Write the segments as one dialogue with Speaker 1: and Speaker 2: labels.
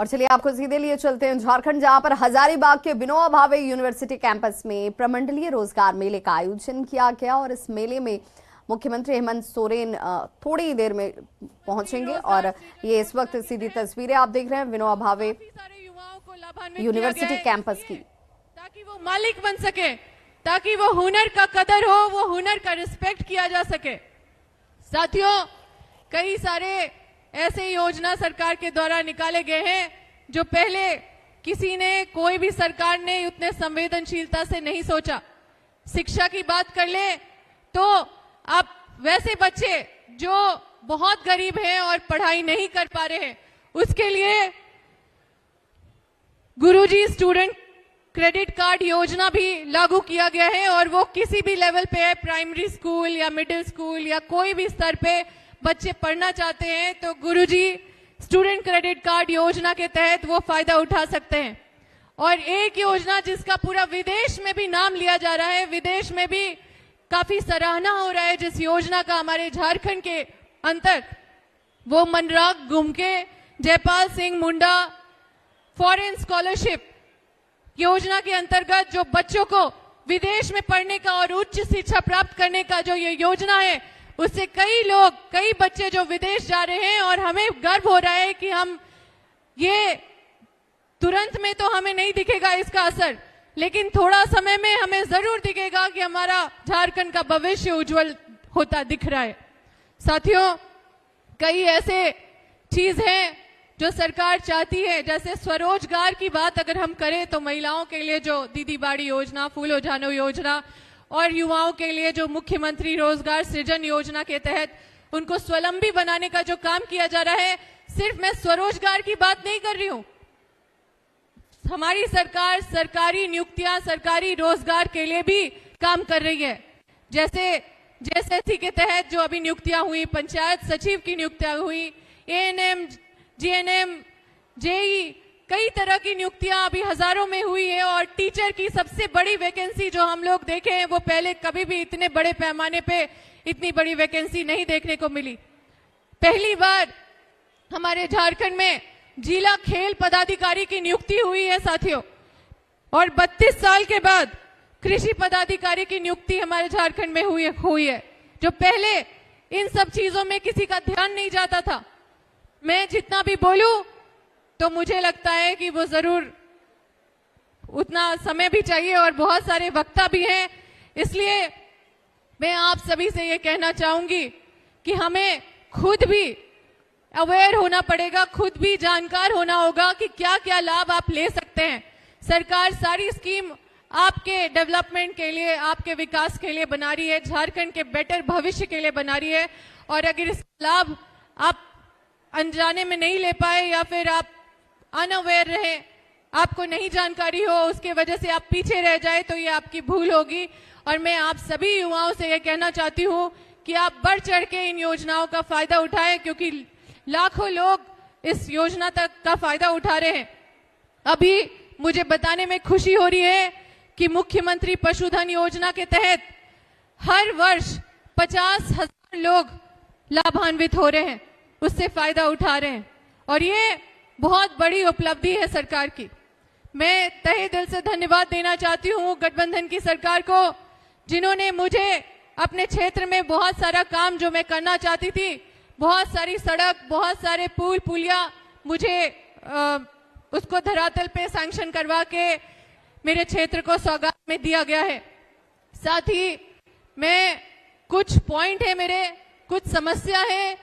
Speaker 1: और चलिए आपको सीधे लिए चलते हैं झारखंड, जहां पर हजारीबाग के विनोबा भावे यूनिवर्सिटी कैंपस में प्रमंडलीय रोजगार मेले का आयोजन किया गया और इस मेले में मुख्यमंत्री हेमंत सोरेन थोड़ी देर में पहुंचेंगे। और ये इस वक्त सीधी तस्वीरें आप देख रहे हैं विनोबा भावे यूनिवर्सिटी कैंपस की,
Speaker 2: ताकि वो मालिक बन सके, ताकि वो हुनर का कदर हो, वो हुनर का रिस्पेक्ट किया जा सके। साथियों, कई सारे ऐसे योजना सरकार के द्वारा निकाले गए हैं जो पहले किसी ने, कोई भी सरकार ने उतने संवेदनशीलता से नहीं सोचा। शिक्षा की बात कर ले तो अब वैसे बच्चे जो बहुत गरीब हैं और पढ़ाई नहीं कर पा रहे हैं, उसके लिए गुरुजी स्टूडेंट क्रेडिट कार्ड योजना भी लागू किया गया है और वो किसी भी लेवल पे है, प्राइमरी स्कूल या मिडिल स्कूल या कोई भी स्तर पे बच्चे पढ़ना चाहते हैं तो गुरुजी स्टूडेंट क्रेडिट कार्ड योजना के तहत वो फायदा उठा सकते हैं। और एक योजना जिसका पूरा विदेश में भी नाम लिया जा रहा है, विदेश में भी काफी सराहना हो रहा है जिस योजना का हमारे झारखंड के अंतर, वो मनराग गुमके जयपाल सिंह मुंडा फॉरेन स्कॉलरशिप योजना के अंतर्गत जो बच्चों को विदेश में पढ़ने का और उच्च शिक्षा प्राप्त करने का जो ये योजना है, उससे कई बच्चे जो विदेश जा रहे हैं और हमें गर्व हो रहा है कि हम ये तुरंत में तो हमें नहीं दिखेगा इसका असर, लेकिन थोड़ा समय में हमें जरूर दिखेगा कि हमारा झारखंड का भविष्य उज्जवल होता दिख रहा है। साथियों, कई ऐसे चीज हैं जो सरकार चाहती है, जैसे स्वरोजगार की बात अगर हम करें तो महिलाओं के लिए जो दीदी बाड़ी योजना, फूलो जानो योजना और युवाओं के लिए जो मुख्यमंत्री रोजगार सृजन योजना के तहत उनको स्वावलंबी बनाने का जो काम किया जा रहा है, सिर्फ मैं स्वरोजगार की बात नहीं कर रही हूं। हमारी सरकार सरकारी नियुक्तियां, सरकारी रोजगार के लिए भी काम कर रही है। जैसे जेएसएससी के तहत जो अभी नियुक्तियां हुई, पंचायत सचिव की नियुक्तियां हुई, एएनएम, जीएनएम, जेई, कई तरह की नियुक्तियां अभी हजारों में हुई है। और टीचर की सबसे बड़ी वैकेंसी जो हम लोग देखे हैं, वो पहले कभी भी इतने बड़े पैमाने पे इतनी बड़ी वैकेंसी नहीं देखने को मिली। पहली बार हमारे झारखंड में जिला खेल पदाधिकारी की नियुक्ति हुई है साथियों, और 32 साल के बाद कृषि पदाधिकारी की नियुक्ति हमारे झारखंड में हुई है, जो पहले इन सब चीजों में किसी का ध्यान नहीं जाता था। मैं जितना भी बोलूं तो मुझे लगता है कि वो जरूर उतना समय भी चाहिए और बहुत सारे वक्ता भी हैं, इसलिए मैं आप सभी से ये कहना चाहूंगी कि हमें खुद भी अवेयर होना पड़ेगा, खुद भी जानकार होना होगा कि क्या क्या लाभ आप ले सकते हैं। सरकार सारी स्कीम आपके डेवलपमेंट के लिए, आपके विकास के लिए बना रही है, झारखंड के बेटर भविष्य के लिए बना रही है। और अगर इस लाभ आप अनजाने में नहीं ले पाए या फिर आप अनअवेयर रहे, आपको नहीं जानकारी हो, उसके वजह से आप पीछे रह जाए, तो ये आपकी भूल होगी। और मैं आप सभी युवाओं से ये कहना चाहती हूँ कि आप बढ़ चढ़ के इन योजनाओं का फायदा उठाएं, क्योंकि लाखों लोग इस योजना तक का फायदा उठा रहे हैं। अभी मुझे बताने में खुशी हो रही है कि मुख्यमंत्री पशुधन योजना के तहत हर वर्ष 50,000 लोग लाभान्वित हो रहे हैं, उससे फायदा उठा रहे हैं, और ये बहुत बड़ी उपलब्धि है सरकार की। मैं तहे दिल से धन्यवाद देना चाहती हूँ गठबंधन की सरकार को, जिन्होंने मुझे अपने क्षेत्र में बहुत सारा काम जो मैं करना चाहती थी, बहुत सारी सड़क, बहुत सारे पुल पुलिया, मुझे उसको धरातल पे सैंक्शन करवा के मेरे क्षेत्र को सौगात में दिया गया है। साथ ही मैं कुछ पॉइंट है मेरे, कुछ समस्या है,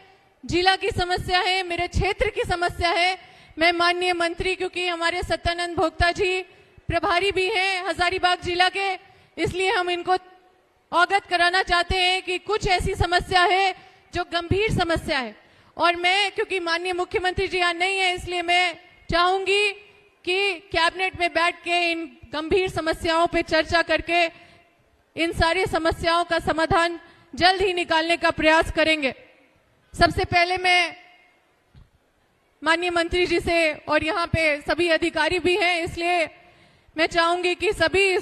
Speaker 2: जिला की समस्या है, मेरे क्षेत्र की समस्या है, मैं माननीय मंत्री, क्योंकि हमारे सत्यानंद भोक्ता जी प्रभारी भी हैं हजारीबाग जिला के, इसलिए हम इनको अवगत कराना चाहते हैं कि कुछ ऐसी समस्या है जो गंभीर समस्या है। और मैं, क्योंकि माननीय मुख्यमंत्री जी यहाँ नहीं है, इसलिए मैं चाहूंगी कि कैबिनेट में बैठ के इन गंभीर समस्याओं पे चर्चा करके इन सारी समस्याओं का समाधान जल्द ही निकालने का प्रयास करेंगे। सबसे पहले मैं माननीय मंत्री जी से, और यहाँ पे सभी अधिकारी भी हैं, इसलिए मैं चाहूंगी कि सभी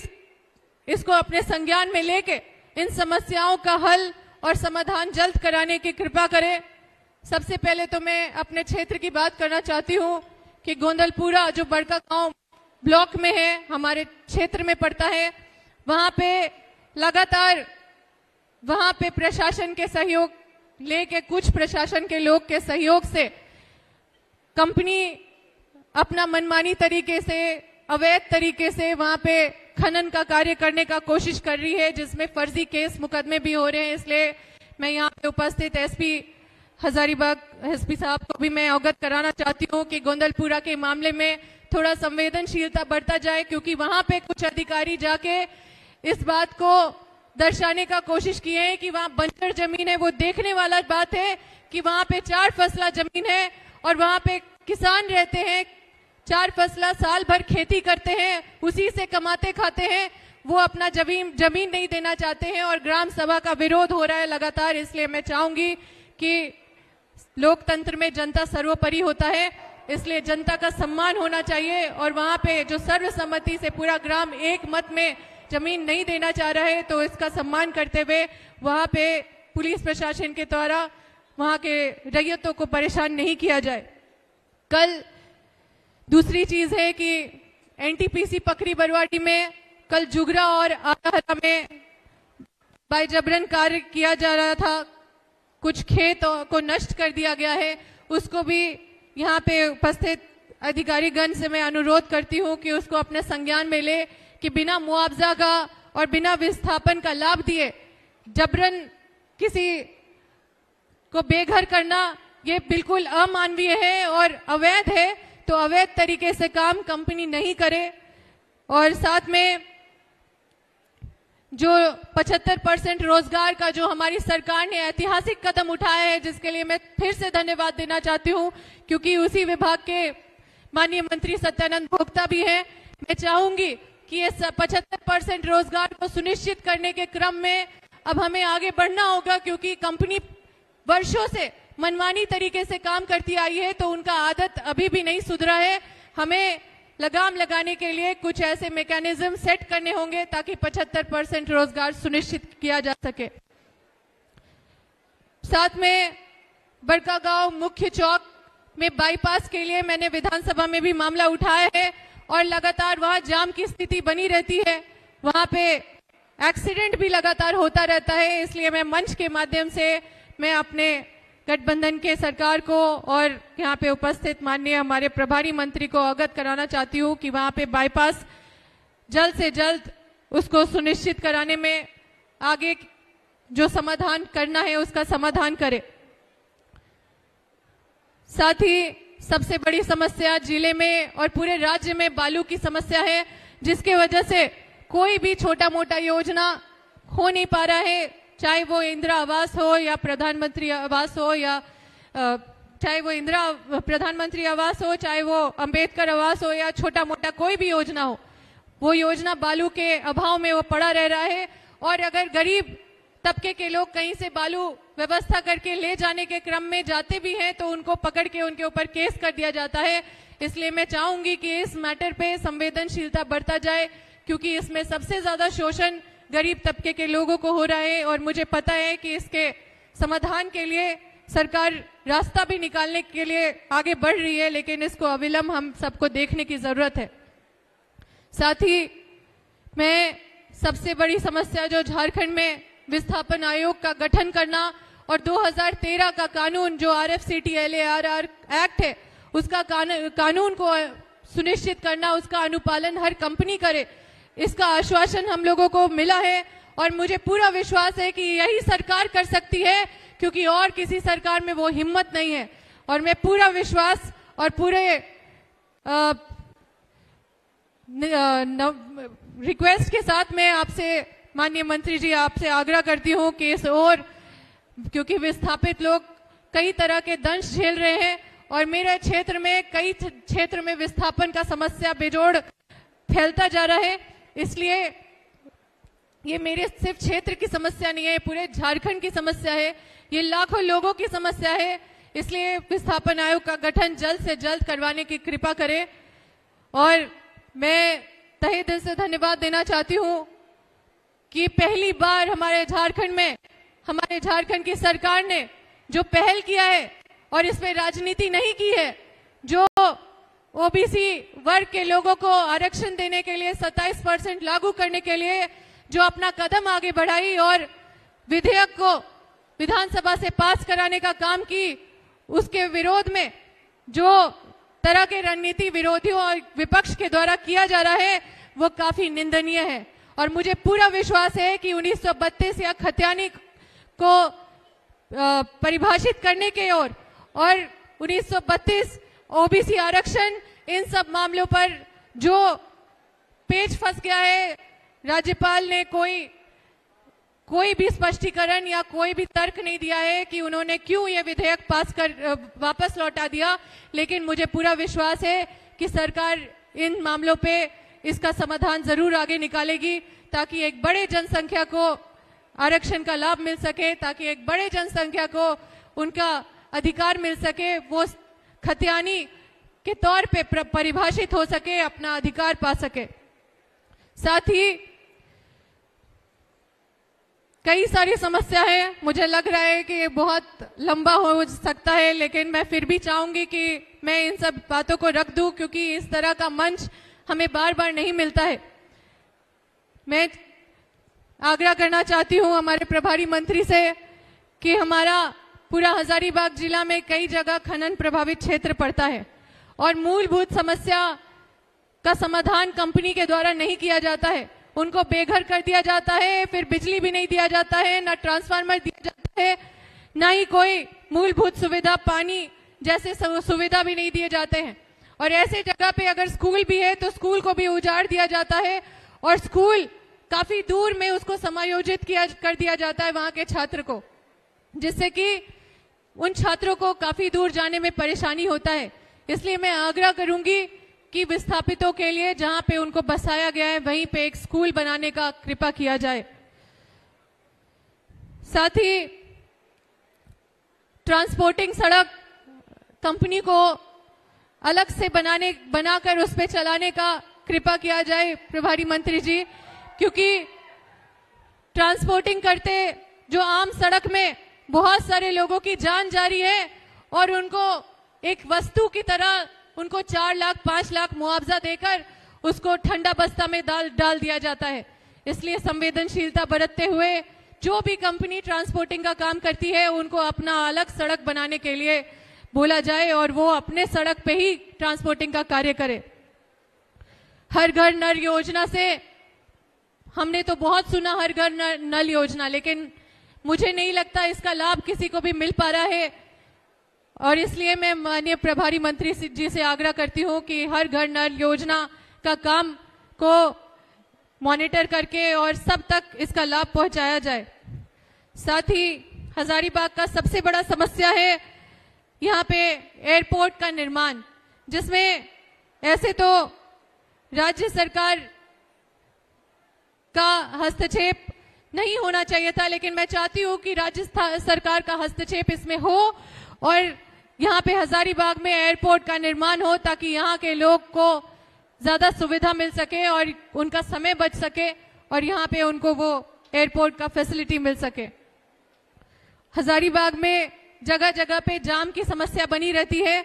Speaker 2: इसको अपने संज्ञान में लेके इन समस्याओं का हल और समाधान जल्द कराने की कृपा करें। सबसे पहले तो मैं अपने क्षेत्र की बात करना चाहती हूँ कि गोंदलपुरा जो बड़का गांव ब्लॉक में है, हमारे क्षेत्र में पड़ता है, वहां पे लगातार वहां पे प्रशासन के सहयोग लेके, कुछ प्रशासन के लोग के सहयोग से कंपनी अपना मनमानी तरीके से, अवैध तरीके से वहां पे खनन का कार्य करने का कोशिश कर रही है, जिसमें फर्जी केस मुकदमे भी हो रहे हैं। इसलिए मैं यहाँ पे उपस्थित एसपी हजारीबाग एसपी साहब को भी मैं अवगत कराना चाहती हूँ कि गोंदलपुरा के मामले में थोड़ा संवेदनशीलता बरता जाए, क्योंकि वहां पे कुछ अधिकारी जाके इस बात को दर्शाने का कोशिश किए हैं कि वहां बंजर जमीन है। वो देखने वाला बात है कि वहां पे 4 फसला जमीन है और वहां पे किसान रहते हैं, 4 फसला साल भर खेती करते हैं, उसी से कमाते खाते हैं। वो अपना जमीन नहीं देना चाहते हैं और ग्राम सभा का विरोध हो रहा है लगातार। इसलिए मैं चाहूंगी कि लोकतंत्र में जनता सर्वोपरि होता है, इसलिए जनता का सम्मान होना चाहिए। और वहां पे जो सर्वसम्मति से पूरा ग्राम एक मत में जमीन नहीं देना चाह रहा है, तो इसका सम्मान करते हुए वहां पे पुलिस प्रशासन के द्वारा वहां के रैयतों को परेशान नहीं किया जाए। कल दूसरी चीज है कि एनटीपीसी पकरी बरवाडी में कल जुगरा और आराहरा में बाय जबरन कार्य किया जा रहा था, कुछ खेत को नष्ट कर दिया गया है। उसको भी यहाँ पे उपस्थित अधिकारीगण से मैं अनुरोध करती हूँ कि उसको अपने संज्ञान में ले कि बिना मुआवजा का और बिना विस्थापन का लाभ दिए जबरन किसी को बेघर करना ये बिल्कुल अमानवीय है और अवैध है। तो अवैध तरीके से काम कंपनी नहीं करे। और साथ में जो 75% रोजगार का जो हमारी सरकार ने ऐतिहासिक कदम उठाया है, जिसके लिए मैं फिर से धन्यवाद देना चाहती हूं, क्योंकि उसी विभाग के माननीय मंत्री सत्यानंद भोक्ता भी हैं। मैं चाहूंगी कि ये 75% रोजगार को सुनिश्चित करने के क्रम में अब हमें आगे बढ़ना होगा, क्योंकि कंपनी वर्षों से मनमानी तरीके से काम करती आई है, तो उनका आदत अभी भी नहीं सुधरा है। हमें लगाम लगाने के लिए कुछ ऐसे मैकेनिज्म सेट करने होंगे ताकि 75% रोजगार सुनिश्चित किया जा सके। साथ में बड़का गांव मुख्य चौक में बाईपास के लिए मैंने विधानसभा में भी मामला उठाया है और लगातार वहां जाम की स्थिति बनी रहती है, वहां पे एक्सीडेंट भी लगातार होता रहता है। इसलिए मैं मंच के माध्यम से मैं अपने गठबंधन के सरकार को और यहाँ पे उपस्थित माननीय हमारे प्रभारी मंत्री को अवगत कराना चाहती हूँ कि वहां पे बाईपास जल्द से जल्द उसको सुनिश्चित कराने में आगे जो समाधान करना है उसका समाधान करे। साथ ही सबसे बड़ी समस्या जिले में और पूरे राज्य में बालू की समस्या है, जिसके वजह से कोई भी छोटा मोटा योजना हो नहीं पा रहा है, चाहे वो इंदिरा आवास हो या प्रधानमंत्री आवास हो या चाहे वो प्रधानमंत्री आवास हो, चाहे वो अंबेडकर आवास हो या छोटा मोटा कोई भी योजना हो। वो योजना बालू के अभाव में वो पड़ा रह रहा है। और अगर गरीब तबके के लोग कहीं से बालू व्यवस्था करके ले जाने के क्रम में जाते भी हैं तो उनको पकड़ के उनके ऊपर केस कर दिया जाता है। इसलिए मैं चाहूंगी कि इस मैटर पे संवेदनशीलता बरता जाए, क्योंकि इसमें सबसे ज्यादा शोषण गरीब तबके के लोगों को हो रहा है। और मुझे पता है कि इसके समाधान के लिए सरकार रास्ता भी निकालने के लिए आगे बढ़ रही है, लेकिन इसको अविलंब हम सबको देखने की जरूरत है। साथ ही मैं सबसे बड़ी समस्या जो झारखंड में विस्थापन आयोग का गठन करना और 2013 का कानून जो RFCTLARR एक्ट है उसका कानून को सुनिश्चित करना, उसका अनुपालन हर कंपनी करे, इसका आश्वासन हम लोगों को मिला है। और मुझे पूरा विश्वास है कि यही सरकार कर सकती है, क्योंकि और किसी सरकार में वो हिम्मत नहीं है। और मैं पूरा विश्वास और पूरे रिक्वेस्ट के साथ मैं आपसे माननीय मंत्री जी आपसे आग्रह करती हूं कि इस ओर, क्योंकि विस्थापित लोग कई तरह के दंश झेल रहे हैं और मेरे क्षेत्र में कई क्षेत्र में विस्थापन का समस्या बेजोड़ फैलता जा रहा है। इसलिए ये मेरे सिर्फ क्षेत्र की समस्या नहीं है, पूरे झारखंड की समस्या है, ये लाखों लोगों की समस्या है। इसलिए विस्थापन आयोग का गठन जल्द से जल्द करवाने की कृपा करें। और मैं तहे दिल से धन्यवाद देना चाहती हूं कि पहली बार हमारे झारखंड की सरकार ने जो पहल किया है और इसमें राजनीति नहीं की है, जो ओबीसी वर्ग के लोगों को आरक्षण देने के लिए 27% लागू करने के लिए जो अपना कदम आगे बढ़ाई और विधेयक को विधानसभा से पास कराने का काम की, उसके विरोध में जो तरह के रणनीति विरोधियों और विपक्ष के द्वारा किया जा रहा है वो काफी निंदनीय है। और मुझे पूरा विश्वास है कि 1932 या खतियानी को परिभाषित करने के और 1932 ओबीसी आरक्षण, इन सब मामलों पर जो पेच फंस गया है, राज्यपाल ने कोई भी स्पष्टीकरण या कोई भी तर्क नहीं दिया है कि उन्होंने क्यों ये विधेयक पास कर वापस लौटा दिया। लेकिन मुझे पूरा विश्वास है कि सरकार इन मामलों पे इसका समाधान जरूर आगे निकालेगी ताकि एक बड़े जनसंख्या को आरक्षण का लाभ मिल सके, ताकि एक बड़े जनसंख्या को उनका अधिकार मिल सके, वो खतियानी के तौर पे परिभाषित हो सके, अपना अधिकार पा सके। साथ ही कई सारी समस्या है, मुझे लग रहा है कि ये बहुत लंबा हो सकता है, लेकिन मैं फिर भी चाहूंगी कि मैं इन सब बातों को रख दूं क्योंकि इस तरह का मंच हमें बार बार नहीं मिलता है। मैं आग्रह करना चाहती हूं हमारे प्रभारी मंत्री से कि हमारा पूरा हजारीबाग जिला में कई जगह खनन प्रभावित क्षेत्र पड़ता है और मूलभूत समस्या का समाधान कंपनी के द्वारा नहीं किया जाता है। उनको बेघर कर दिया जाता है, फिर बिजली भी नहीं दिया जाता है, ना ट्रांसफार्मर दिया जाता है, ना ही कोई मूलभूत सुविधा, पानी जैसे सुविधा भी नहीं दिए जाते हैं। और ऐसे जगह पे अगर स्कूल भी है तो स्कूल को भी उजाड़ दिया जाता है और स्कूल काफी दूर में उसको समायोजित कर दिया जाता है वहां के छात्र को, जिससे कि उन छात्रों को काफी दूर जाने में परेशानी होता है। इसलिए मैं आग्रह करूंगी कि विस्थापितों के लिए जहां पे उनको बसाया गया है वहीं पे एक स्कूल बनाने का कृपा किया जाए। साथ ही ट्रांसपोर्टिंग सड़क कंपनी को अलग से बनाकर उस पे चलाने का कृपा किया जाए प्रभारी मंत्री जी, क्योंकि ट्रांसपोर्टिंग करते जो आम सड़क में बहुत सारे लोगों की जान जा रही है और उनको एक वस्तु की तरह उनको 4 लाख 5 लाख मुआवजा देकर उसको ठंडा बस्ता में डाल दिया जाता है। इसलिए संवेदनशीलता बरतते हुए जो भी कंपनी ट्रांसपोर्टिंग का काम करती है उनको अपना अलग सड़क बनाने के लिए बोला जाए और वो अपने सड़क पे ही ट्रांसपोर्टिंग का कार्य करे। हर घर नल योजना से हमने तो बहुत सुना, हर घर नल योजना, लेकिन मुझे नहीं लगता इसका लाभ किसी को भी मिल पा रहा है। और इसलिए मैं माननीय प्रभारी मंत्री जी से आग्रह करती हूं कि हर घर नल योजना का काम को मॉनिटर करके और सब तक इसका लाभ पहुंचाया जाए। साथ ही हजारीबाग का सबसे बड़ा समस्या है यहाँ पे एयरपोर्ट का निर्माण, जिसमें ऐसे तो राज्य सरकार का हस्तक्षेप नहीं होना चाहिए था, लेकिन मैं चाहती हूं कि राज्य सरकार का हस्तक्षेप इसमें हो और यहाँ पे हजारीबाग में एयरपोर्ट का निर्माण हो ताकि यहाँ के लोग को ज्यादा सुविधा मिल सके और उनका समय बच सके और यहाँ पे उनको वो एयरपोर्ट का फैसिलिटी मिल सके। हजारीबाग में जगह जगह पे जाम की समस्या बनी रहती है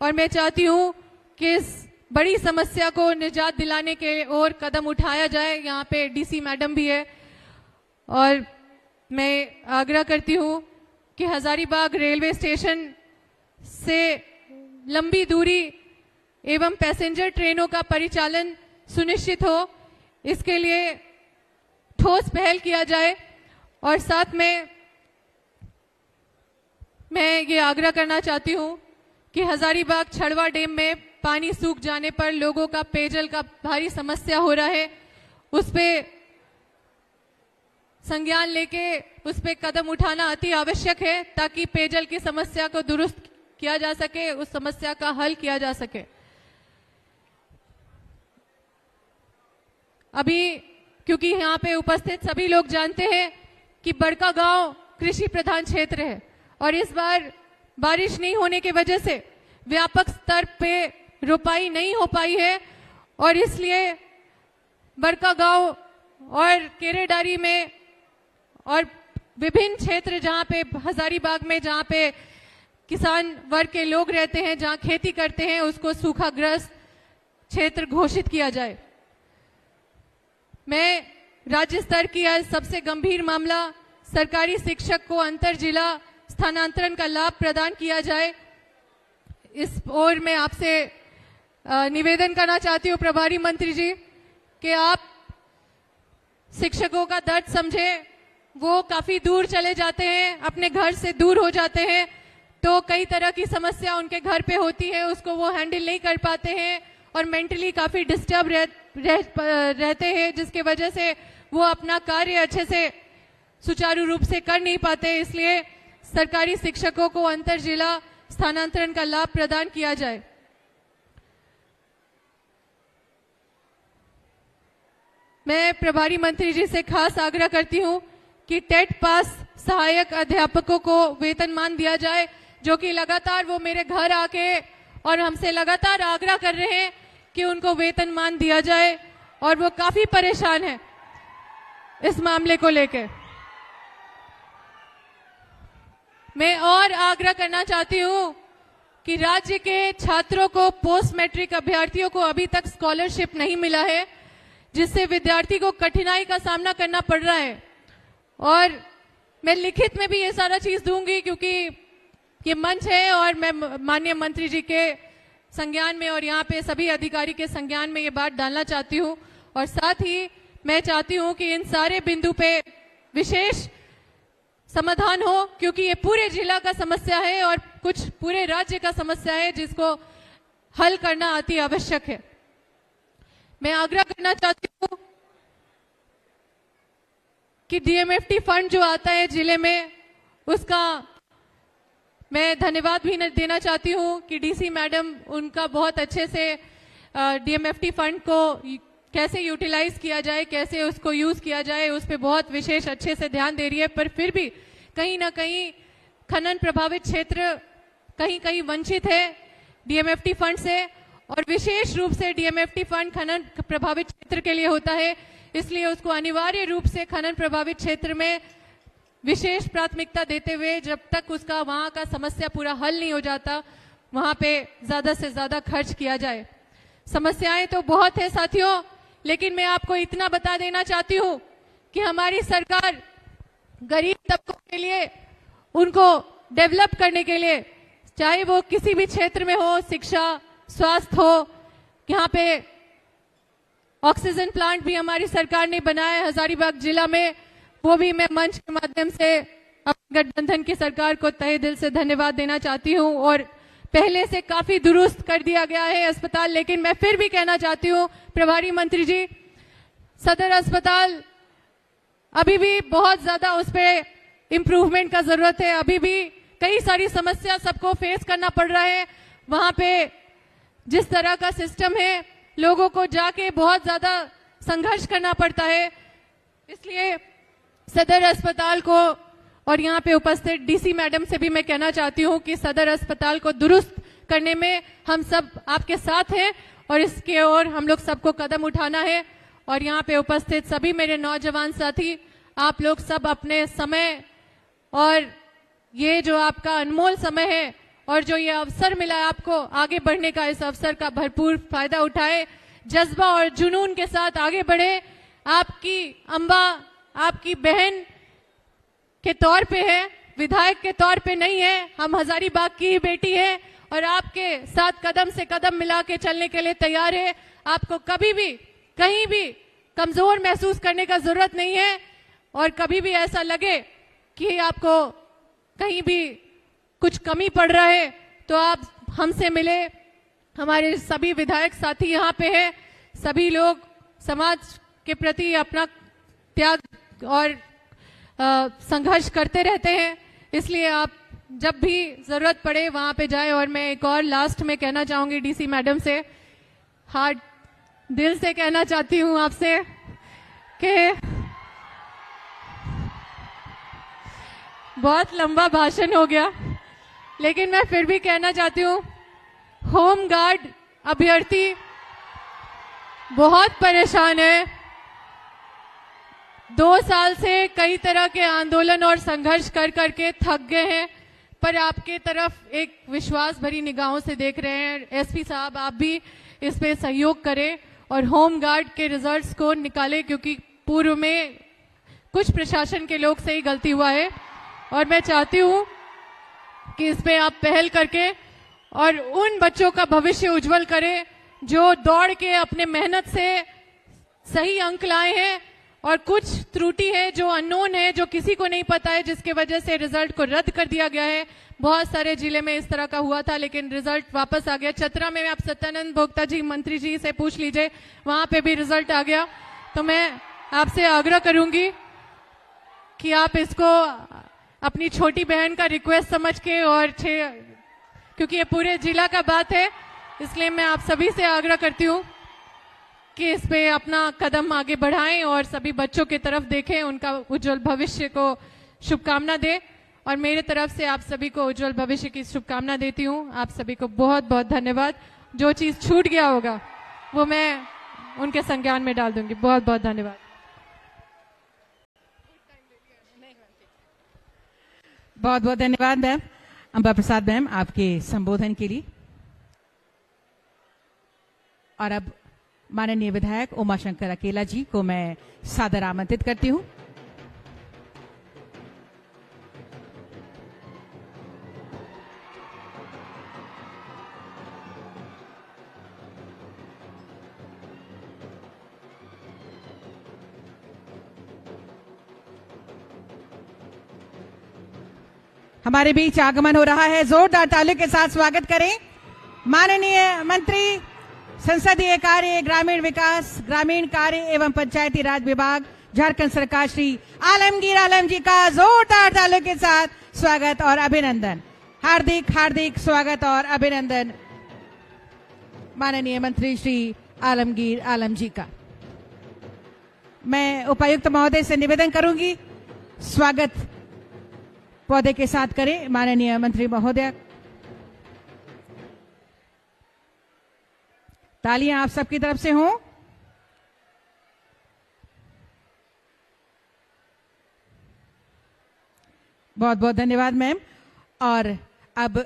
Speaker 2: और मैं चाहती हूँ कि इस बड़ी समस्या को निजात दिलाने के और कदम उठाया जाए। यहाँ पे डीसी मैडम भी है और मैं आग्रह करती हूँ कि हजारीबाग रेलवे स्टेशन से लंबी दूरी एवं पैसेंजर ट्रेनों का परिचालन सुनिश्चित हो, इसके लिए ठोस पहल किया जाए। और साथ में मैं ये आग्रह करना चाहती हूँ कि हजारीबाग छड़वा डैम में पानी सूख जाने पर लोगों का पेयजल का भारी समस्या हो रहा है, उस पे संज्ञान लेके उस पे कदम उठाना अति आवश्यक है ताकि पेयजल की समस्या को दुरुस्त किया जा सके, उस समस्या का हल किया जा सके। अभी क्योंकि यहाँ पे उपस्थित सभी लोग जानते हैं कि बड़कागांव कृषि प्रधान क्षेत्र है और इस बार बारिश नहीं होने की वजह से व्यापक स्तर पे रोपाई नहीं हो पाई है और इसलिए बड़कागांव और केरेडारी में और विभिन्न क्षेत्र जहां पे हजारीबाग में जहां पे किसान वर्ग के लोग रहते हैं, जहां खेती करते हैं, उसको सूखाग्रस्त क्षेत्र घोषित किया जाए। मैं राज्य स्तर की आज सबसे गंभीर मामला सरकारी शिक्षक को अंतर जिला स्थानांतरण का लाभ प्रदान किया जाए, इस ओर मैं आपसे निवेदन करना चाहती हूँ प्रभारी मंत्री जी कि आप शिक्षकों का दर्द समझे। वो काफी दूर चले जाते हैं, अपने घर से दूर हो जाते हैं, तो कई तरह की समस्या उनके घर पे होती है, उसको वो हैंडल नहीं कर पाते हैं और मेंटली काफी डिस्टर्ब रहते हैं, जिसकी वजह से वो अपना कार्य अच्छे से सुचारू रूप से कर नहीं पाते। इसलिए सरकारी शिक्षकों को अंतर जिला स्थानांतरण का लाभ प्रदान किया जाए। मैं प्रभारी मंत्री जी से खास आग्रह करती हूं कि टेट पास सहायक अध्यापकों को वेतनमान दिया जाए, जो कि लगातार वो मेरे घर आके और हमसे लगातार आग्रह कर रहे हैं कि उनको वेतनमान दिया जाए और वो काफी परेशान है इस मामले को लेकर। मैं और आग्रह करना चाहती हूं कि राज्य के छात्रों को पोस्ट मैट्रिक अभ्यर्थियों को अभी तक स्कॉलरशिप नहीं मिला है, जिससे विद्यार्थी को कठिनाई का सामना करना पड़ रहा है। और मैं लिखित में भी ये सारा चीज दूंगी, क्योंकि ये मंच है और मैं माननीय मंत्री जी के संज्ञान में और यहाँ पे सभी अधिकारी के संज्ञान में ये बात डालना चाहती हूँ। और साथ ही मैं चाहती हूँ कि इन सारे बिंदु पे विशेष समाधान हो, क्योंकि ये पूरे जिला का समस्या है और कुछ पूरे राज्य का समस्या है, जिसको हल करना अति आवश्यक है। मैं आग्रह करना चाहती हूँ कि डीएमएफटी फंड जो आता है जिले में, उसका मैं धन्यवाद भी देना चाहती हूँ कि डीसी मैडम उनका बहुत अच्छे से डीएमएफटी फंड को कैसे यूटिलाइज किया जाए, कैसे उसको यूज किया जाए, उस पर बहुत विशेष अच्छे से ध्यान दे रही है। पर फिर भी कहीं ना कहीं खनन प्रभावित क्षेत्र कहीं कहीं वंचित है डीएमएफटी फंड से, और विशेष रूप से डीएमएफटी फंड खनन प्रभावित क्षेत्र के लिए होता है। इसलिए उसको अनिवार्य रूप से खनन प्रभावित क्षेत्र में विशेष प्राथमिकता देते हुए, जब तक उसका वहां का समस्या पूरा हल नहीं हो जाता, वहां पे ज्यादा से ज्यादा खर्च किया जाए। समस्याएं तो बहुत है साथियों, लेकिन मैं आपको इतना बता देना चाहती हूं कि हमारी सरकार गरीब तबकों के लिए, उनको डेवलप करने के लिए, चाहे वो किसी भी क्षेत्र में हो, शिक्षा, स्वास्थ्य हो, यहाँ पे ऑक्सीजन प्लांट भी हमारी सरकार ने बनाया है हजारीबाग जिला में, वो भी मैं मंच के माध्यम से अपने गठबंधन की सरकार को तहे दिल से धन्यवाद देना चाहती हूँ। और पहले से काफी दुरुस्त कर दिया गया है अस्पताल। लेकिन मैं फिर भी कहना चाहती हूँ प्रभारी मंत्री जी, सदर अस्पताल अभी भी बहुत ज्यादा उस पर इम्प्रूवमेंट का जरूरत है। अभी भी कई सारी समस्या सबको फेस करना पड़ रहा है। वहां पे जिस तरह का सिस्टम है, लोगों को जाके बहुत ज्यादा संघर्ष करना पड़ता है। इसलिए सदर अस्पताल को और यहाँ पे उपस्थित डीसी मैडम से भी मैं कहना चाहती हूँ कि सदर अस्पताल को दुरुस्त करने में हम सब आपके साथ हैं और इसके ओर हम लोग सबको कदम उठाना है। और यहाँ पे उपस्थित सभी मेरे नौजवान साथी, आप लोग सब अपने समय और ये जो आपका अनमोल समय है और जो ये अवसर मिला है आपको आगे बढ़ने का, इस अवसर का भरपूर फायदा उठाए, जज्बा और जुनून के साथ आगे बढ़े। आपकी अम्बा आपकी बहन के तौर पे है, विधायक के तौर पे नहीं है। हम हजारीबाग की ही बेटी है और आपके साथ कदम से कदम मिला के चलने के लिए तैयार है। आपको कभी भी कहीं भी कमजोर महसूस करने का जरूरत नहीं है। और कभी भी ऐसा लगे कि आपको कहीं भी कुछ कमी पड़ रहा है तो आप हमसे मिले। हमारे सभी विधायक साथी यहाँ पे हैं। सभी लोग समाज के प्रति अपना त्याग और संघर्ष करते रहते हैं। इसलिए आप जब भी जरूरत पड़े वहां पे जाएं। और मैं एक और लास्ट में कहना चाहूंगी डीसी मैडम से, हार्ट दिल से कहना चाहती हूं आपसे कि बहुत लंबा भाषण हो गया, लेकिन मैं फिर भी कहना चाहती हूं, होम गार्ड अभ्यर्थी बहुत परेशान है। 2 साल से कई तरह के आंदोलन और संघर्ष कर करके थक गए हैं। पर आपके तरफ एक विश्वास भरी निगाहों से देख रहे हैं। एसपी साहब, आप भी इस पे सहयोग करें और होम गार्ड के रिजल्ट्स को निकालें, क्योंकि पूर्व में कुछ प्रशासन के लोग से ही गलती हुआ है। और मैं चाहती हूं कि इस पे आप पहल करके और उन बच्चों का भविष्य उज्जवल करें जो दौड़ के अपने मेहनत से सही अंक लाए हैं, और कुछ त्रुटि है जो अननोन है, जो किसी को नहीं पता है, जिसके वजह से रिजल्ट को रद्द कर दिया गया है। बहुत सारे जिले में इस तरह का हुआ था, लेकिन रिजल्ट वापस आ गया। चतरा में आप सत्यानंद भोक्ता जी, मंत्री जी से पूछ लीजिए, वहां पे भी रिजल्ट आ गया। तो मैं आपसे आग्रह करूंगी कि आप इसको अपनी छोटी बहन का रिक्वेस्ट समझ के, और क्योंकि ये पूरे जिला का बात है, इसलिए मैं आप सभी से आग्रह करती हूँ कि इस पे अपना कदम आगे बढ़ाएं और सभी बच्चों की तरफ देखें, उनका उज्जवल भविष्य को शुभकामना दें। और मेरे तरफ से आप सभी को उज्जवल भविष्य की शुभकामना देती हूँ। आप सभी को बहुत बहुत धन्यवाद। जो चीज छूट गया होगा वो मैं उनके संज्ञान में डाल दूंगी। बहुत बहुत धन्यवाद।
Speaker 3: बहुत बहुत धन्यवाद मैम, अंबा प्रसाद मैम, आपके संबोधन के लिए। और अब माननीय विधायक उमाशंकर अकेला जी को मैं सादर आमंत्रित करती हूं। हमारे बीच आगमन हो रहा है, जोरदार तालियों के साथ स्वागत करें माननीय मंत्री संसदीय कार्य, ग्रामीण विकास, ग्रामीण कार्य एवं पंचायती राज विभाग, झारखंड सरकार, श्री आलमगीर आलम जी का जोरदार तालियों के साथ स्वागत और अभिनंदन। हार्दिक हार्दिक स्वागत और अभिनंदन माननीय मंत्री श्री आलमगीर आलम जी का। मैं उपायुक्त महोदय से निवेदन करूंगी, स्वागत पौधे के साथ करें माननीय मंत्री महोदय। तालियां आप सबकी तरफ से हों। बहुत बहुत धन्यवाद मैम। और अब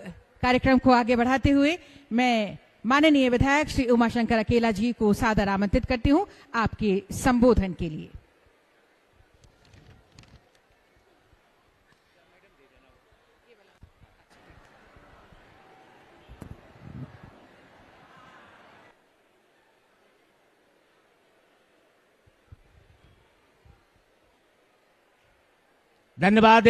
Speaker 3: कार्यक्रम को आगे बढ़ाते हुए मैं माननीय विधायक श्री उमाशंकर अकेला जी को सादर आमंत्रित करती हूं आपके संबोधन के लिए।
Speaker 4: धन्यवाद।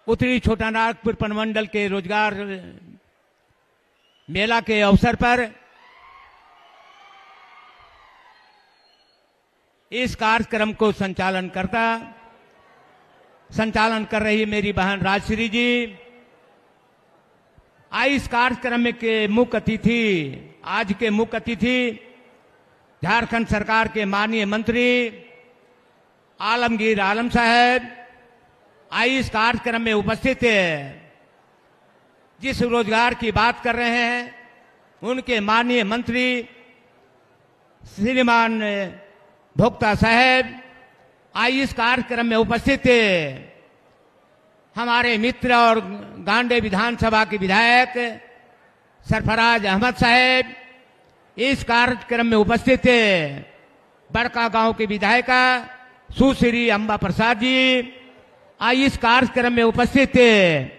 Speaker 4: उत्तरी छोटानागपुर प्रमंडल के रोजगार मेला के अवसर पर इस कार्यक्रम को संचालन कर रही मेरी बहन राजश्री जी, इस कार्यक्रम के मुख्य अतिथि, आज के मुख्य अतिथि झारखंड सरकार के माननीय मंत्री आलमगीर आलम साहब, इस कार्यक्रम में उपस्थित है। जिस रोजगार की बात कर रहे हैं उनके माननीय मंत्री श्रीमान भोक्ता साहब इस कार्यक्रम में उपस्थित है। हमारे मित्र और गांडे विधानसभा के विधायक सरफराज अहमद साहब इस कार्यक्रम में उपस्थित है। बड़का गांव की विधायिका सुश्री अंबा प्रसाद जी इस कार्यक्रम में उपस्थित है।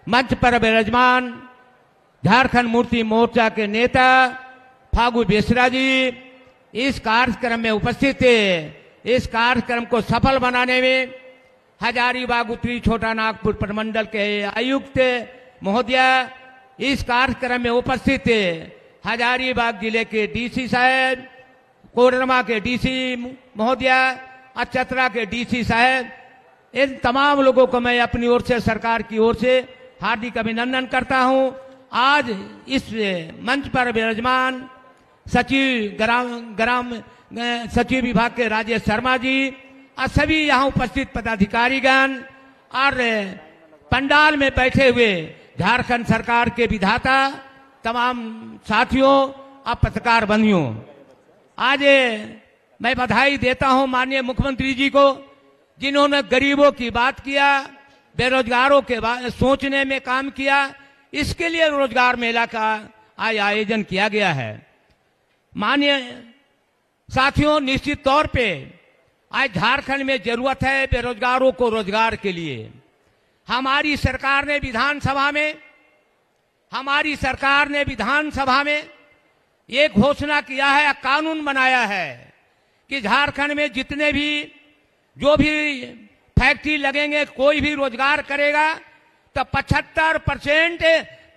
Speaker 4: मंच पर विराजमान झारखंड मूर्ति मोर्चा के नेता फागू बेसरा जी इस कार्यक्रम में उपस्थित है। इस कार्यक्रम को सफल बनाने में हजारीबाग उत्तरी छोटानागपुर प्रमंडल के आयुक्त महोदया इस कार्यक्रम में उपस्थित है। हजारीबाग जिले के डीसी साहब, कोडरमा के डीसी महोदया और चतरा के डीसी साहब, इन तमाम लोगों को मैं अपनी ओर से, सरकार की ओर से हार्दिक अभिनंदन करता हूं। आज इस मंच पर विराजमान सचिव विभाग के राजेश शर्मा जी और सभी यहाँ उपस्थित पदाधिकारीगण और पंडाल में बैठे हुए झारखंड सरकार के विधाता तमाम साथियों और पत्रकार बंधुओं, आज मैं बधाई देता हूं माननीय मुख्यमंत्री जी को, जिन्होंने गरीबों की बात किया, बेरोजगारों के सोचने में काम किया। इसके लिए रोजगार मेला का आज आयोजन किया गया है। माननीय साथियों, निश्चित तौर पे आज झारखंड में जरूरत है बेरोजगारों को रोजगार के लिए। हमारी सरकार ने विधानसभा में ये घोषणा किया है, कानून बनाया है कि झारखंड में जितने भी जो भी फैक्ट्री लगेंगे, कोई भी रोजगार करेगा तो 75%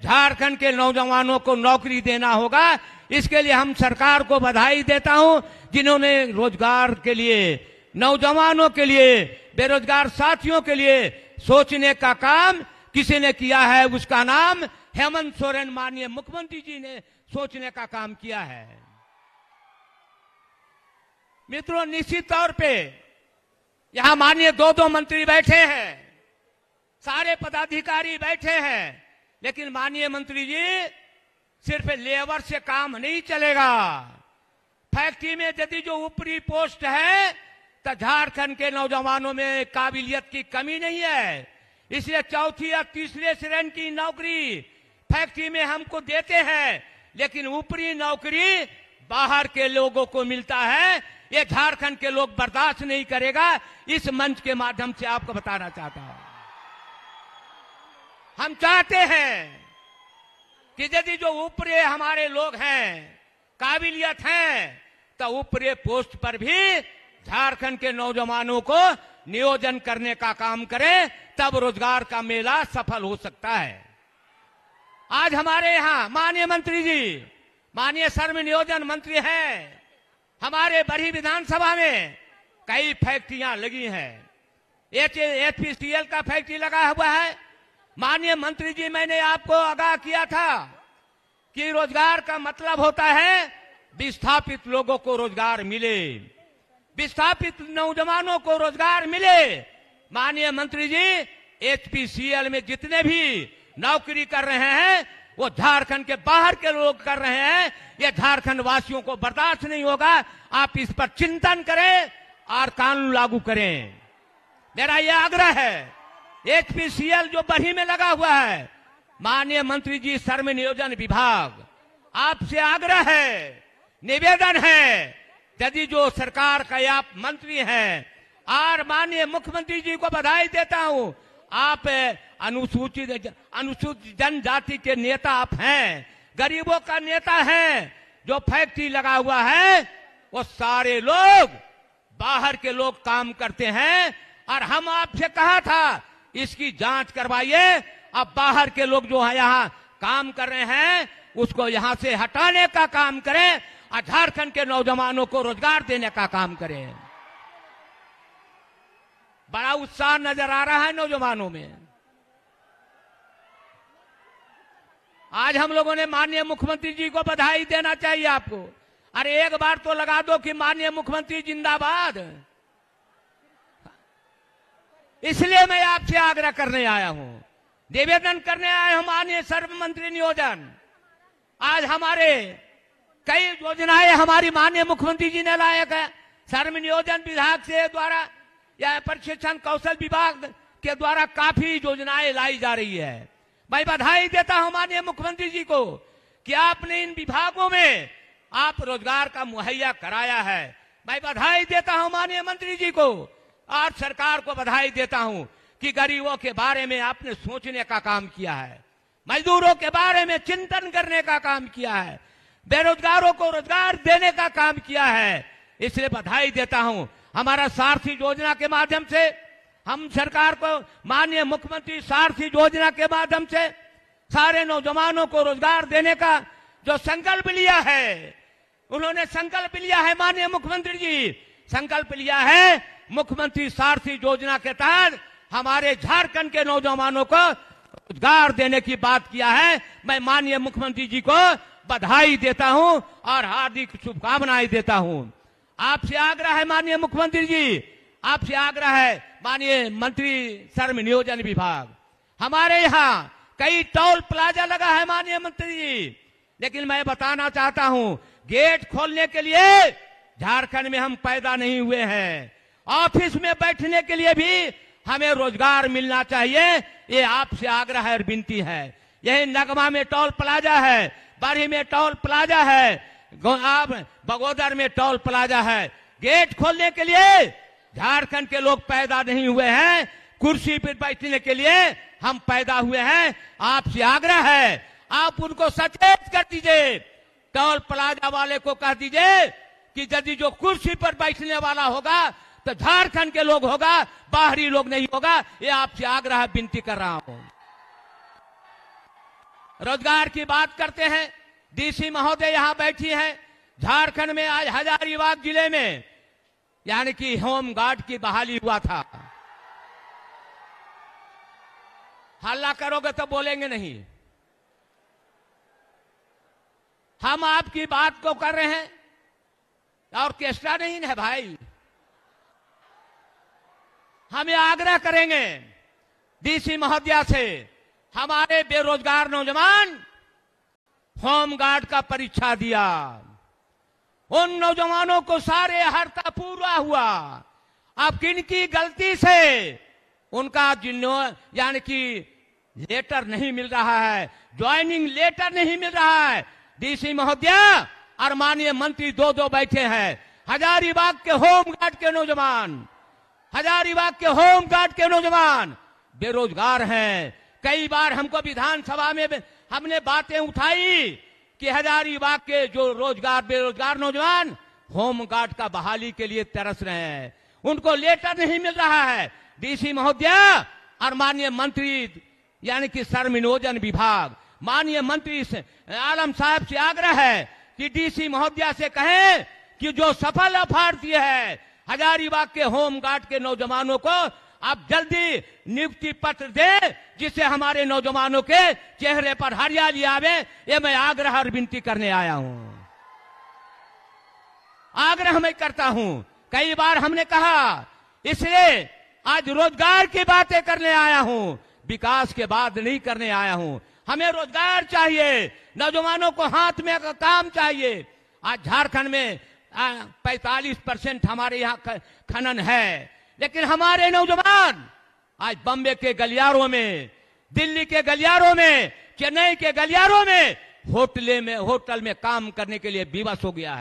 Speaker 4: झारखंड के नौजवानों को नौकरी देना होगा। इसके लिए हम सरकार को बधाई देता हूं, जिन्होंने रोजगार के लिए, नौजवानों के लिए, बेरोजगार साथियों के लिए सोचने का काम किसी ने किया है। उसका नाम हेमंत सोरेन माननीय मुख्यमंत्री जी ने सोचने का काम किया है। मित्रों, निश्चित तौर पे यहां माननीय दो मंत्री बैठे हैं, सारे पदाधिकारी बैठे हैं, लेकिन माननीय मंत्री जी सिर्फ लेबर से काम नहीं चलेगा। फैक्ट्री में यदि जो ऊपरी पोस्ट है तो झारखंड के नौजवानों में काबिलियत की कमी नहीं है, इसलिए चौथी या तीसरे श्रेणी की नौकरी फैक्ट्री में हमको देते हैं, लेकिन ऊपरी नौकरी बाहर के लोगों को मिलता है। ये झारखंड के लोग बर्दाश्त नहीं करेगा। इस मंच के माध्यम से आपको बताना चाहता हूं, हम चाहते हैं कि यदि जो ऊपरे हमारे लोग हैं, काबिलियत हैं, तो ऊपरे पोस्ट पर भी झारखंड के नौजवानों को नियोजन करने का काम करें, तब रोजगार का मेला सफल हो सकता है। आज हमारे यहाँ माननीय मंत्री जी, माननीय श्रम नियोजन मंत्री हैं, हमारे बड़ी विधानसभा में कई फैक्ट्रियां लगी हैं। HPCL का फैक्ट्री लगा हुआ है। माननीय मंत्री जी, मैंने आपको आगाह किया था कि रोजगार का मतलब होता है विस्थापित लोगों को रोजगार मिले, विस्थापित नौजवानों को रोजगार मिले। माननीय मंत्री जी, HPCL में जितने भी नौकरी कर रहे हैं वो झारखंड के बाहर के लोग कर रहे हैं। ये झारखंड वासियों को बर्दाश्त नहीं होगा। आप इस पर चिंतन करें और कानून लागू करें। मेरा यह आग्रह है। HPCL जो बढ़ी में लगा हुआ है, माननीय मंत्री जी श्रम नियोजन विभाग, आपसे आग्रह है, निवेदन है, यदि जो सरकार का आप मंत्री हैं और माननीय मुख्यमंत्री जी को बधाई देता हूं, आप अनुसूचित जनजाति के नेता आप हैं, गरीबों का नेता हैं। जो फैक्ट्री लगा हुआ है वो सारे लोग बाहर के लोग काम करते हैं, और हम आपसे कहा था इसकी जांच करवाइए। अब बाहर के लोग जो है यहाँ काम कर रहे हैं उसको यहाँ से हटाने का काम करें और झारखंड के नौजवानों को रोजगार देने का काम करें। बड़ा उत्साह नजर आ रहा है नौजवानों में। आज हम लोगों ने माननीय मुख्यमंत्री जी को बधाई देना चाहिए आपको। अरे एक बार तो लगा दो कि माननीय मुख्यमंत्री जिंदाबाद। इसलिए मैं आपसे आग्रह करने आया हूं, निवेदन करने आया हूं। माननीय श्रम मंत्री नियोजन, आज हमारे कई योजनाएं हमारी माननीय मुख्यमंत्री जी ने लायक है। श्रम नियोजन विभाग से द्वारा या प्रशिक्षण कौशल विभाग के द्वारा काफी योजनाएं लाई जा रही है। मैं बधाई देता हूं माननीय मुख्यमंत्री जी को कि आपने इन विभागों में आप रोजगार का मुहैया कराया है। मैं बधाई देता हूं माननीय मंत्री जी को और सरकार को बधाई देता हूं कि गरीबों के बारे में आपने सोचने का काम किया है, मजदूरों के बारे में चिंतन करने का काम किया है, बेरोजगारों को रोजगार देने का काम किया है। इसलिए बधाई देता हूं। हमारा सारथी योजना के माध्यम से हम सरकार को, माननीय मुख्यमंत्री सारथी योजना के माध्यम से सारे नौजवानों को रोजगार देने का जो संकल्प लिया है, उन्होंने संकल्प लिया है। माननीय मुख्यमंत्री जी संकल्प लिया है, मुख्यमंत्री सारथी योजना के तहत हमारे झारखंड के नौजवानों को रोजगार देने की बात किया है। मैं माननीय मुख्यमंत्री जी को बधाई देता हूं और हार्दिक शुभकामनाएं देता हूं। आपसे आग्रह है माननीय मुख्यमंत्री जी, आपसे आग्रह है माननीय मंत्री श्रम नियोजन विभाग, हमारे यहाँ कई टोल प्लाजा लगा है माननीय मंत्री जी, लेकिन मैं बताना चाहता हूं गेट खोलने के लिए झारखंड में हम पैदा नहीं हुए हैं। ऑफिस में बैठने के लिए भी हमें रोजगार मिलना चाहिए, ये आपसे आग्रह और विनती है। यही नगमा में टोल प्लाजा है, बारी में टोल प्लाजा है, आप बगोदर में टोल प्लाजा है। गेट खोलने के लिए झारखंड के लोग पैदा नहीं हुए हैं, कुर्सी पर बैठने के लिए हम पैदा हुए हैं। आपसे आग्रह है, आप उनको सचेत कर दीजिए। टोल प्लाजा वाले को कह दीजिए कि यदि जो कुर्सी पर बैठने वाला होगा तो झारखंड के लोग होगा, बाहरी लोग नहीं होगा। ये आपसे आग्रह विनती कर रहा हूं। रोजगार की बात करते हैं, डीसी महोदय यहां बैठी हैं। झारखंड में आज हजारीबाग जिले में यानी कि होमगार्ड की बहाली हुआ था। हल्ला करोगे तो बोलेंगे नहीं। हम आपकी बात को कर रहे हैं, ऑर्केस्ट्रा नहीं है भाई। हमें आग्रह करेंगे डीसी महोदया से, हमारे बेरोजगार नौजवान होमगार्ड का परीक्षा दिया, उन नौजवानों को सारे अर्हता पूरा हुआ। अब किनकी गलती से उनका यानी कि लेटर नहीं मिल रहा है, ज्वाइनिंग लेटर नहीं मिल रहा है। डीसी महोदया और माननीय मंत्री दो बैठे हैं। हजारीबाग के होमगार्ड के नौजवान, हजारीबाग के होमगार्ड के नौजवान बेरोजगार हैं। कई बार हमको विधानसभा में हमने बातें उठाई कि हजारीबाग के जो बेरोजगार नौजवान होमगार्ड का बहाली के लिए तरस रहे हैं, उनको लेटर नहीं मिल रहा है। डीसी महोदया और माननीय मंत्री यानी कि श्रम नियोजन विभाग, माननीय मंत्री आलम साहब से आग्रह है कि डीसी महोदया से कहें कि जो सफल अभ्यर्थी है हजारीबाग के होमगार्ड के नौजवानों को आप जल्दी नियुक्ति पत्र दे, जिससे हमारे नौजवानों के चेहरे पर हरियाली आवे। ये मैं आग्रह और विनती करने आया हूं, आग्रह मैं करता हूं। कई बार हमने कहा, इसलिए आज रोजगार की बातें करने आया हूं, विकास के बात नहीं करने आया हूं। हमें रोजगार चाहिए, नौजवानों को हाथ में काम चाहिए। आज झारखंड में 45% हमारे यहाँ खनन है, लेकिन हमारे नौजवान आज बम्बे के गलियारों में, दिल्ली के गलियारों में, चेन्नई के गलियारों में, होटल में काम करने के लिए विवश हो गया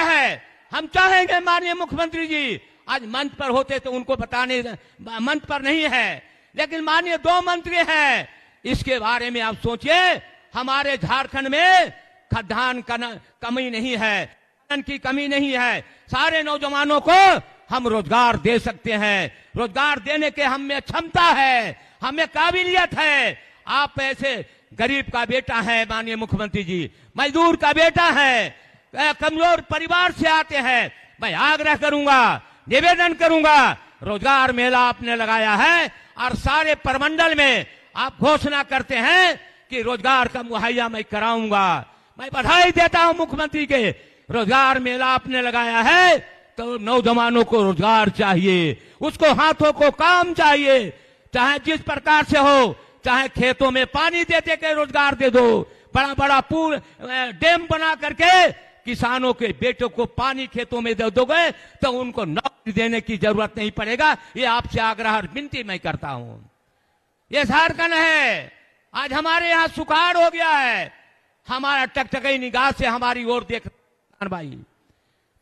Speaker 4: है। हम चाहेंगे माननीय मुख्यमंत्री जी आज मंच पर होते तो उनको बताने, मंच पर नहीं है, लेकिन माननीय 2 मंत्री हैं, इसके बारे में आप सोचिए। हमारे झारखंड में खाद्यान्न कमी नहीं है, खाद्यान्न की कमी नहीं है। सारे नौजवानों को हम रोजगार दे सकते हैं, रोजगार देने के हम में क्षमता है, हमें काबिलियत है। आप ऐसे गरीब का बेटा है माननीय मुख्यमंत्री जी, मजदूर का बेटा है, कमजोर परिवार से आते हैं। मैं आग्रह करूंगा, निवेदन करूंगा, रोजगार मेला आपने लगाया है और सारे प्रमंडल में आप घोषणा करते हैं कि रोजगार का मुहैया मैं कराऊंगा। मैं बधाई देता हूं मुख्यमंत्री के, रोजगार मेला आपने लगाया है तो नौजवानों को रोजगार चाहिए, उसको हाथों को काम चाहिए, चाहे जिस प्रकार से हो, चाहे खेतों में पानी देते के रोजगार दे दो, बड़ा बड़ा पुल डैम बना करके किसानों के बेटों को पानी खेतों में दे दोगे तो उनको नौकरी देने की जरूरत नहीं पड़ेगा। ये आपसे आग्रह और विनती मैं करता हूं। ये झारखंड है, आज हमारे यहाँ सुखाड़ हो गया है। हमारा टकटकी निगाह से हमारी ओर देख भाई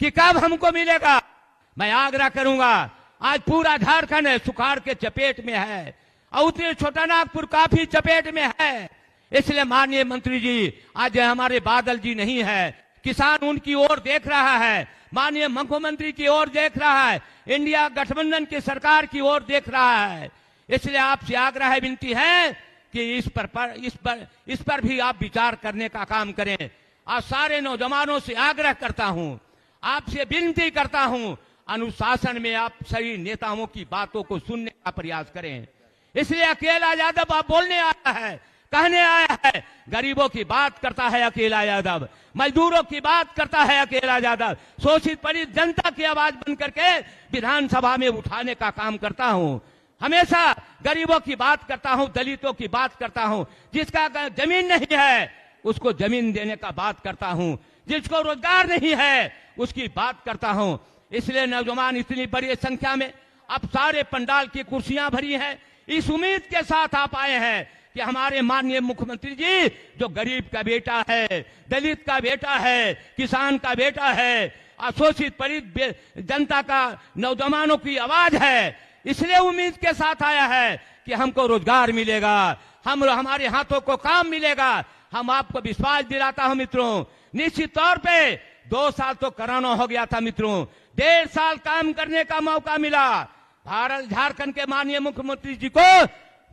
Speaker 4: कि कब हमको मिलेगा। मैं आग्रह करूंगा, आज पूरा झारखंड है सुखाड़ के चपेट में है और उतने छोटा नागपुर काफी चपेट में है। इसलिए माननीय मंत्री जी आज हमारे बादल जी नहीं है, किसान उनकी ओर देख रहा है, माननीय मुख्यमंत्री की ओर देख रहा है, इंडिया गठबंधन की सरकार की ओर देख रहा है। इसलिए आपसे आग्रह विनती है कि इस पर भी आप विचार करने का काम करें। आज सारे नौजवानों से आग्रह करता हूं, आपसे विनती करता हूं, अनुशासन में आप सभी नेताओं की बातों को सुनने का प्रयास करें। इसलिए अकेला यादव आप बोलने आया है, कहने आया है, गरीबों की बात करता है अकेला यादव, मजदूरों की बात करता है अकेला यादव, शोषित पीड़ित जनता की आवाज बन करके विधानसभा में उठाने का काम करता हूं। हमेशा गरीबों की बात करता हूं, दलितों की बात करता हूं, जिसका जमीन नहीं है उसको जमीन देने का बात करता हूं, जिसको रोजगार नहीं है उसकी बात करता हूं। इसलिए नौजवान इतनी बड़ी संख्या में अब सारे पंडाल की कुर्सियां भरी हैं, इस उम्मीद के साथ आप आए हैं कि हमारे माननीय मुख्यमंत्री जी जो गरीब का बेटा है, दलित का बेटा है, किसान का बेटा है, अशोषित पीड़ित जनता का, नौजवानों की आवाज है, इसलिए उम्मीद के साथ आया है कि हमको रोजगार मिलेगा, हमारे हाथों को काम मिलेगा। हम आपको विश्वास दिलाता हूं मित्रों, निश्चित तौर पे 2 साल तो कोरोना हो गया था मित्रों, 1.5 साल काम करने का मौका मिला। भारत झारखंड के माननीय मुख्यमंत्री जी को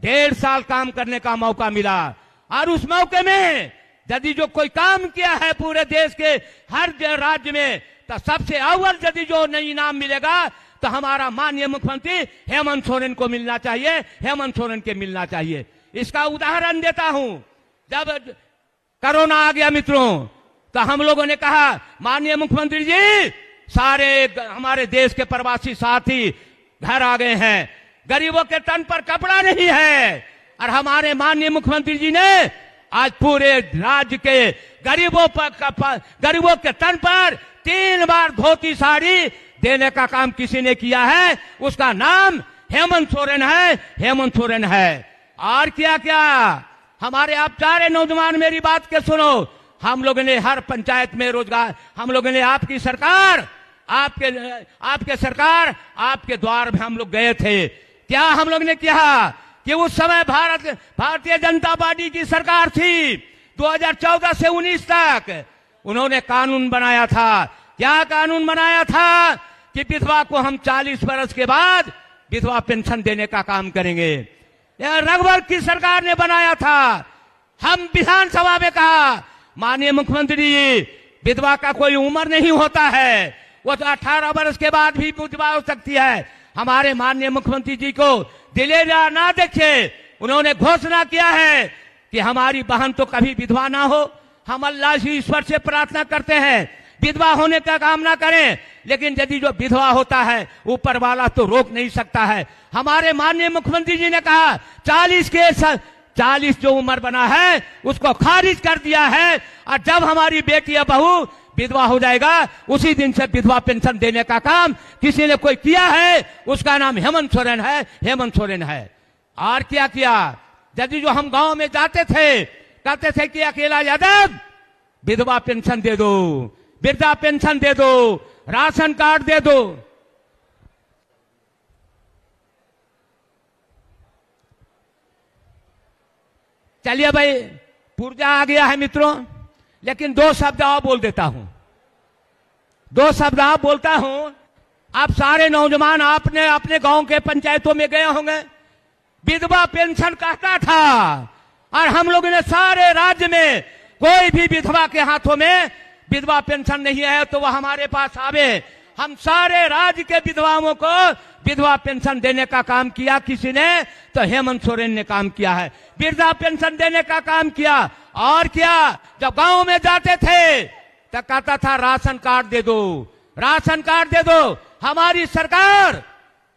Speaker 4: 1.5 साल काम करने का मौका मिला, और उस मौके में यदि जो कोई काम किया है पूरे देश के हर राज्य में, तो सबसे अव्वल यदि जो नई इनाम मिलेगा तो हमारा माननीय मुख्यमंत्री हेमंत सोरेन को मिलना चाहिए, हेमंत सोरेन के मिलना चाहिए। इसका उदाहरण देता हूं, जब कोरोना आ गया मित्रों, तो हम लोगों ने कहा माननीय मुख्यमंत्री जी सारे हमारे देश के प्रवासी साथी घर आ गए हैं, गरीबों के तन पर कपड़ा नहीं है, और हमारे माननीय मुख्यमंत्री जी ने आज पूरे राज्य के गरीबों के तन पर 3 बार धोती साड़ी देने का काम किसी ने किया है, उसका नाम हेमंत सोरेन है, हेमंत सोरेन है। और क्या क्या हमारे आप सारे नौजवान मेरी बात के सुनो, हम लोगों ने हर पंचायत में रोजगार, हम लोगों ने आपकी सरकार, आपके सरकार, आपके द्वार में हम लोग गए थे। क्या हम लोग ने किया कि उस समय भारतीय जनता पार्टी की सरकार थी, 2014 से 19 तक उन्होंने कानून बनाया था। क्या कानून बनाया था कि विधवा को हम 40 वर्ष के बाद विधवा पेंशन देने का काम करेंगे। यह रघुवर की सरकार ने बनाया था। हम विधानसभा में कहा माननीय मुख्यमंत्री जी, विधवा का कोई उम्र नहीं होता है, वो तो 18 वर्ष के बाद भी विधवा हो सकती है। हमारे माननीय मुख्यमंत्री जी को दिलेरा ना देखे, उन्होंने घोषणा किया है कि हमारी बहन तो कभी विधवा ना हो। हम अल्लाह से ईश्वर से प्रार्थना करते हैं विधवा होने का काम ना करें, लेकिन यदि जो विधवा होता है ऊपर वाला तो रोक नहीं सकता है। हमारे माननीय मुख्यमंत्री जी ने कहा 40 जो उम्र बना है उसको खारिज कर दिया है, और जब हमारी बेटी या बहू विधवा हो जाएगा उसी दिन से विधवा पेंशन देने का काम किसी ने कोई किया है, उसका नाम हेमंत सोरेन है, हेमंत सोरेन है। और क्या किया, यदि जो हम गांव में जाते थे कहते थे कि अकेला यादव विधवा पेंशन दे दो, वृद्धा पेंशन दे दो, राशन कार्ड दे दो। चलिए भाई, पुर्जा आ गया है मित्रों, लेकिन 2 शब्द और बोल देता हूं, 2 शब्द और बोलता हूं। आप सारे नौजवान आपने अपने गांव के पंचायतों में गए होंगे, विधवा पेंशन कहता था, और हम लोगों ने सारे राज्य में कोई भी विधवा के हाथों में विधवा पेंशन नहीं है तो वह हमारे पास आवे। हम सारे राज्य के विधवाओं को विधवा पेंशन देने का काम किया किसी ने, तो हेमंत सोरेन ने काम किया है, वृद्धा पेंशन देने का काम किया। और क्या, जब गांव में जाते थे तो कहता था राशन कार्ड दे दो, राशन कार्ड दे दो। हमारी सरकार,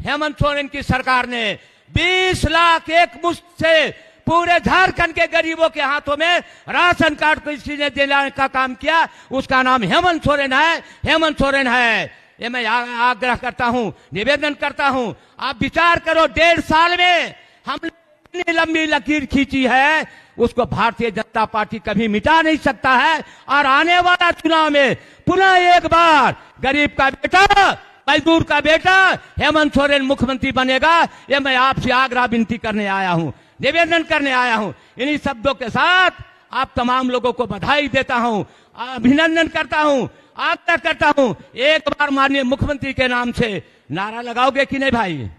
Speaker 4: हेमंत सोरेन की सरकार ने 20 लाख एक मुश्त से पूरे झारखंड के गरीबों के हाथों में राशन कार्ड किसी ने देने का काम किया, उसका नाम हेमंत सोरेन है, हेमंत सोरेन है। ये मैं आग्रह करता हूं, निवेदन करता हूं, आप विचार करो 1.5 साल में हमने इतनी लंबी लकीर खींची है, उसको भारतीय जनता पार्टी कभी मिटा नहीं सकता है। और आने वाला चुनाव में पुनः एक बार गरीब का बेटा, मजदूर का बेटा हेमंत सोरेन मुख्यमंत्री बनेगा। ये मैं आपसे आग्रह विनती करने आया हूं, निवेदन करने आया हूं। इन्हीं शब्दों के साथ आप तमाम लोगों को बधाई देता हूं, अभिनंदन करता हूं, आग्रह करता हूं, एक बार माननीय मुख्यमंत्री के नाम से नारा लगाओगे कि नहीं भाई?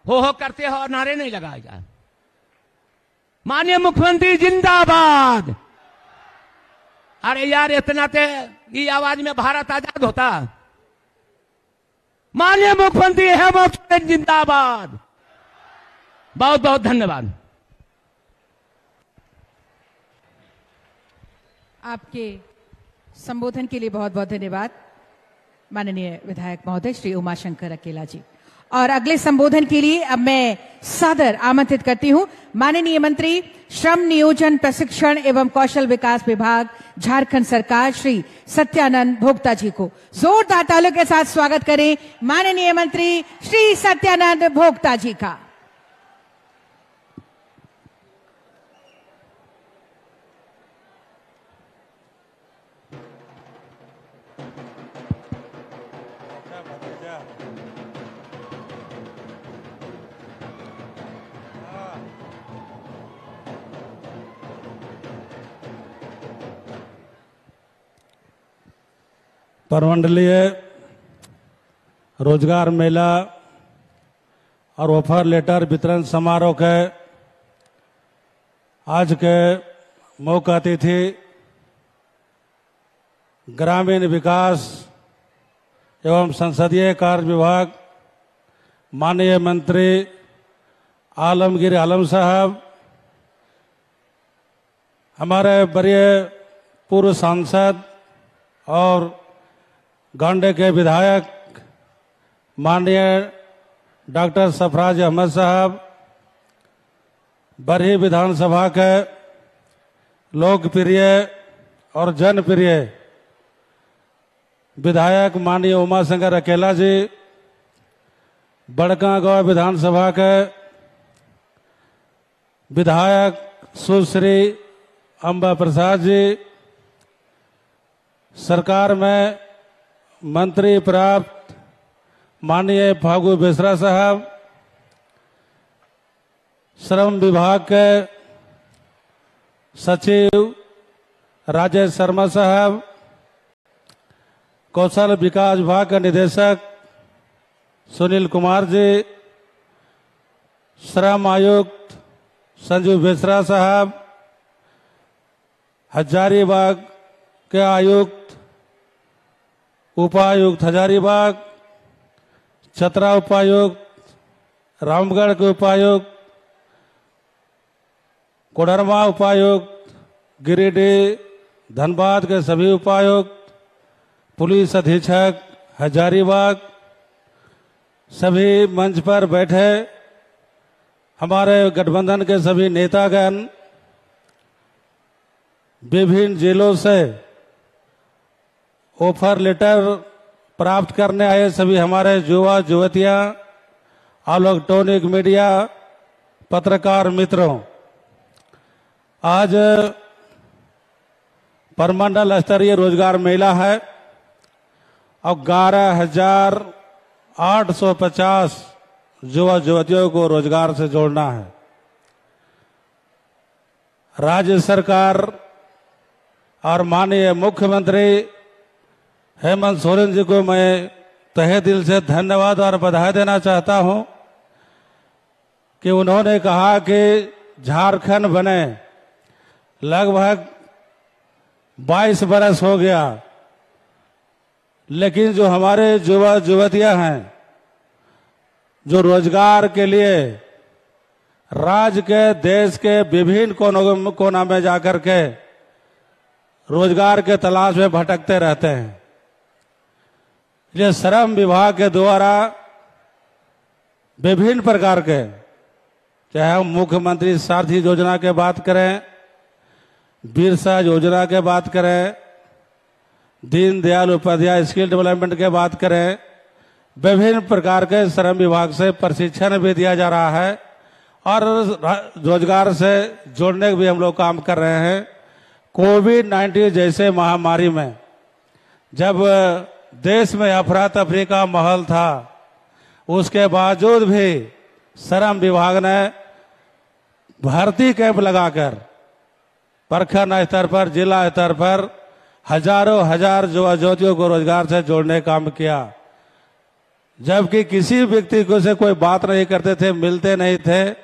Speaker 4: हो करते हो और नारे नहीं लगाएगा। माननीय मुख्यमंत्री जिंदाबाद। अरे यार, इतना की आवाज में भारत आजाद होता। माननीय मुख्यमंत्री हेमंत सोरेन जिंदाबाद। बहुत बहुत धन्यवाद।
Speaker 3: आपके संबोधन के लिए बहुत बहुत धन्यवाद माननीय विधायक महोदय श्री उमाशंकर अकेला जी। और अगले संबोधन के लिए अब मैं सादर आमंत्रित करती हूं माननीय मंत्री श्रम नियोजन प्रशिक्षण एवं कौशल विकास विभाग झारखंड सरकार श्री सत्यानंद भोक्ता जी को जोरदार तालियों के साथ स्वागत करें माननीय मंत्री श्री सत्यानंद भोक्ता जी का।
Speaker 5: प्रमंडलीय रोजगार मेला और ऑफर लेटर वितरण समारोह के आज के मुख्य अतिथि ग्रामीण विकास एवं संसदीय कार्य विभाग माननीय मंत्री आलमगीर आलम साहब, हमारे वरीय पूर्व सांसद और गांडे के विधायक माननीय डॉक्टर सरफराज अहमद साहब, बरही विधानसभा के लोकप्रिय और जनप्रिय विधायक माननीय उमा शंकर अकेला जी, बड़कागांव विधानसभा के विधायक सुश्री अंबा प्रसाद जी, सरकार में मंत्री प्राप्त माननीय फागू बेसरा साहब, श्रम विभाग के सचिव राजेश शर्मा साहब, कौशल विकास विभाग के निदेशक सुनील कुमार जी, श्रम आयुक्त संजू बेसरा साहब, हजारीबाग के आयुक्त उपायुक्त हजारीबाग, चतरा उपायुक्त, रामगढ़ के उपायुक्त, कोडरमा उपायुक्त, गिरिडीह, धनबाद के सभी उपायुक्त, पुलिस अधीक्षक हजारीबाग, सभी मंच पर बैठे हमारे गठबंधन के सभी नेतागण, विभिन्न जिलों से ऑफर लेटर प्राप्त करने आए सभी हमारे युवा युवतियां, इलेक्ट्रॉनिक मीडिया, पत्रकार मित्रों, आज परमंडल स्तरीय रोजगार मेला है और 11,850 युवा युवतियों को रोजगार से जोड़ना है। राज्य सरकार और माननीय मुख्यमंत्री हेमंत सोरेन जी को मैं तहे दिल से धन्यवाद और बधाई देना चाहता हूं कि उन्होंने कहा कि झारखंड बने लगभग 22 बरस हो गया, लेकिन जो हमारे युवा युवतियां हैं जो रोजगार के लिए राज्य के देश के विभिन्न कोना में जाकर के रोजगार के तलाश में भटकते रहते हैं, ये श्रम विभाग के द्वारा विभिन्न प्रकार के, चाहे हम मुख्यमंत्री सारथी योजना के बात करें, बिरसा योजना के बात करें, दीनदयाल उपाध्याय स्किल डेवलपमेंट के बात करें, विभिन्न प्रकार के श्रम विभाग से प्रशिक्षण भी दिया जा रहा है और रोजगार से जोड़ने के भी हम लोग काम कर रहे हैं। कोविड-19 जैसे महामारी में जब देश में अफरा तफरी का माहौल था, उसके बावजूद भी श्रम विभाग ने भर्ती कैंप लगाकर प्रखंड स्तर पर, जिला स्तर पर हजारों हजार युवा युवतियों को रोजगार से जोड़ने का काम किया, जबकि किसी व्यक्ति को से कोई बात नहीं करते थे, मिलते नहीं थे।